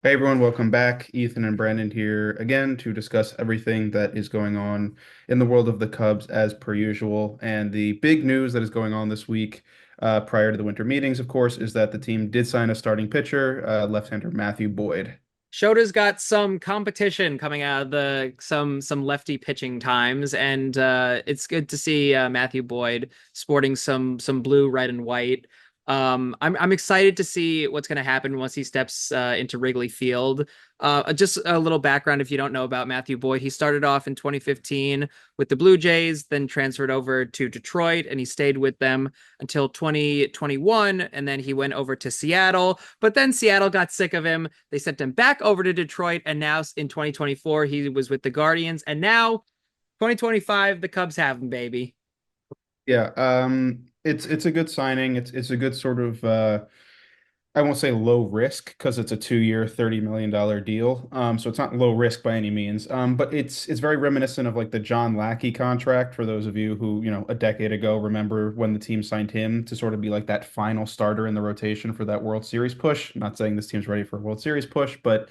Hey everyone, welcome back. Ethan and Brandon here again to discuss everything that is going on in the world of the Cubs as per usual. And the big news that is going on this week, prior to the winter meetings, of course, is that the team did sign a starting pitcher, left-hander Matthew Boyd. Shota's got some competition coming out of the some lefty pitching times, and it's good to see Matthew Boyd sporting some blue, red, and white. I'm excited to see what's going to happen once he steps into Wrigley Field. Just a little background if you don't know about Matthew Boyd. He started off in 2015 with the Blue Jays, then transferred over to Detroit, and he stayed with them until 2021, and then he went over to Seattle. But then Seattle got sick of him. They sent him back over to Detroit, and now in 2024 he was with the Guardians, and now 2025 the Cubs have him, baby. Yeah, it's a good signing. It's a good sort of I won't say low risk because it's a 2-year, $30 million deal. So it's not low risk by any means. But it's very reminiscent of like the John Lackey contract for those of you who, a decade ago remember when the team signed him to sort of be like that final starter in the rotation for that World Series push. Not saying this team's ready for a World Series push, but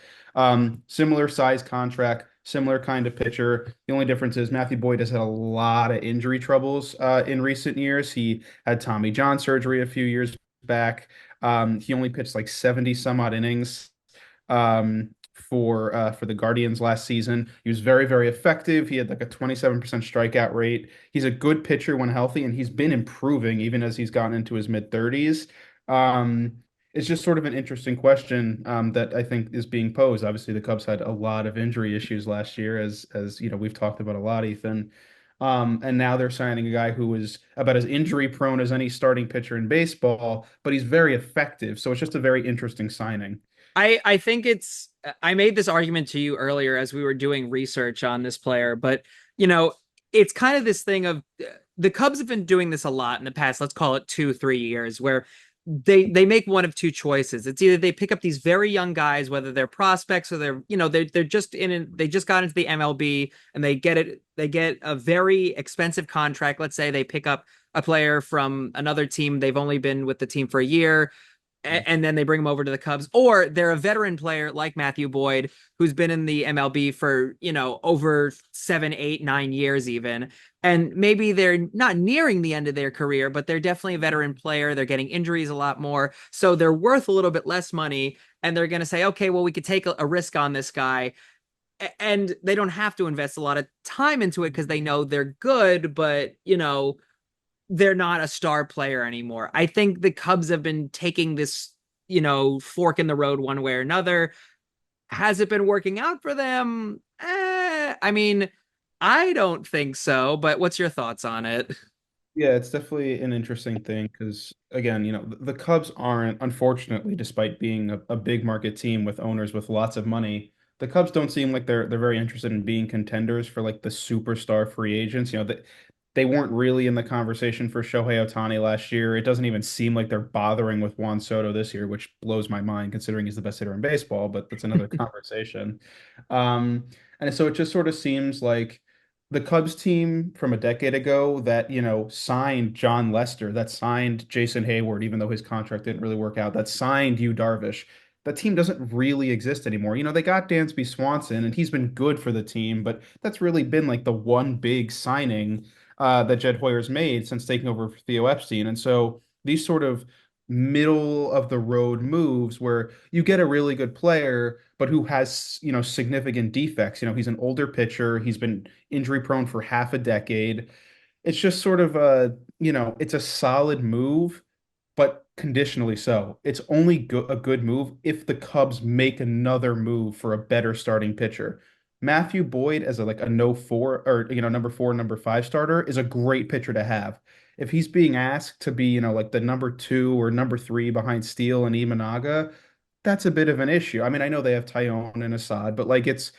similar size contract, similar kind of pitcher. The only difference is Matthew Boyd has had a lot of injury troubles in recent years. He had Tommy John surgery a few years back. He only pitched like 70 some odd innings for the Guardians last season. He was very, very effective. He had like a 27% strikeout rate. He's a good pitcher when healthy, and he's been improving even as he's gotten into his mid 30s. Um, it's just sort of an interesting question that I think is being posed. Obviously, the Cubs had a lot of injury issues last year, as we've talked about a lot, Ethan. And now they're signing a guy who is about as injury prone as any starting pitcher in baseball, but he's very effective. So it's just a very interesting signing. I think it's I made this argument to you earlier as we were doing research on this player, but you know, it's kind of this thing of the Cubs have been doing this a lot in the past, let's call it 2, 3 years, where they make one of two choices. It's either they pick up these very young guys, whether they're prospects or they're just they just got into the MLB and they get a very expensive contract. Let's say they pick up a player from another team, they've only been with the team for a year, and then they bring him over to the Cubs, or they're a veteran player like Matthew Boyd, who's been in the MLB for, over 7, 8, 9 years even. And maybe they're not nearing the end of their career, but they're definitely a veteran player. They're getting injuries a lot more. So they're worth a little bit less money. And they're going to say, okay, well, we could take a risk on this guy. And they don't have to invest a lot of time into it because they know they're good, but, they're not a star player anymore. I think the Cubs have been taking this, fork in the road one way or another. Has it been working out for them? I mean, I don't think so, but what's your thoughts on it? Yeah, it's definitely an interesting thing because, again, the Cubs aren't, unfortunately, despite being a big market team with owners with lots of money, the Cubs don't seem like they're very interested in being contenders for like the superstar free agents. They weren't really in the conversation for Shohei Ohtani last year. It doesn't even seem like they're bothering with Juan Soto this year, which blows my mind considering he's the best hitter in baseball, but that's another conversation. Um, and so it just sort of seems like the Cubs team from a decade ago that, signed John Lester, that signed Jason Hayward, even though his contract didn't really work out, that signed Yu Darvish. That team doesn't really exist anymore. They got Dansby Swanson, and he's been good for the team, but that's really been like the one big signing that Jed Hoyer's made since taking over for Theo Epstein. And so these sort of middle of the road moves where you get a really good player, but who has, significant defects. He's an older pitcher. He's been injury prone for half a decade. It's just sort of it's a solid move, but conditionally so. It's only a good move if the Cubs make another move for a better starting pitcher. Matthew Boyd as a no four or number four, number five starter is a great pitcher to have. If he's being asked to be, like the number two or number three behind Steele and Imanaga, that's a bit of an issue. I mean, I know they have Tyone and Assad, but like it's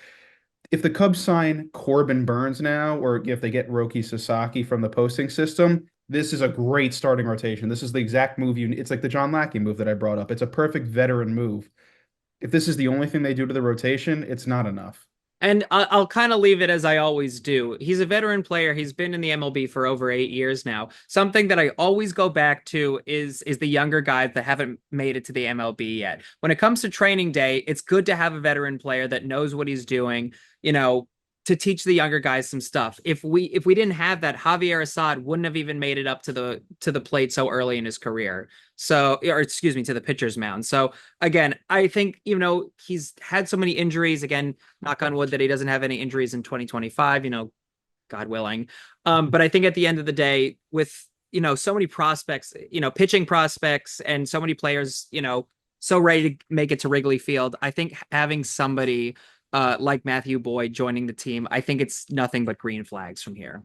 if the Cubs sign Corbin Burns now, or if they get Roki Sasaki from the posting system, this is a great starting rotation. This is the exact move you. It's like the John Lackey move that I brought up. It's a perfect veteran move. If this is the only thing they do to the rotation, it's not enough. And I'll kind of leave it as I always do. He's a veteran player. He's been in the MLB for over 8 years now. Something that I always go back to is the younger guys that haven't made it to the MLB yet. When it comes to training day, it's good to have a veteran player that knows what he's doing, you know, to teach the younger guys some stuff. If we didn't have that, Javier Assad wouldn't have even made it up to the plate so early in his career. So, or excuse me, to the pitcher's mound. So again, I think, he's had so many injuries. Again, knock on wood that he doesn't have any injuries in 2025, God willing. But I think at the end of the day, with, so many prospects, pitching prospects and so many players, so ready to make it to Wrigley Field, I think having somebody like Matthew Boyd joining the team, I think it's nothing but green flags from here.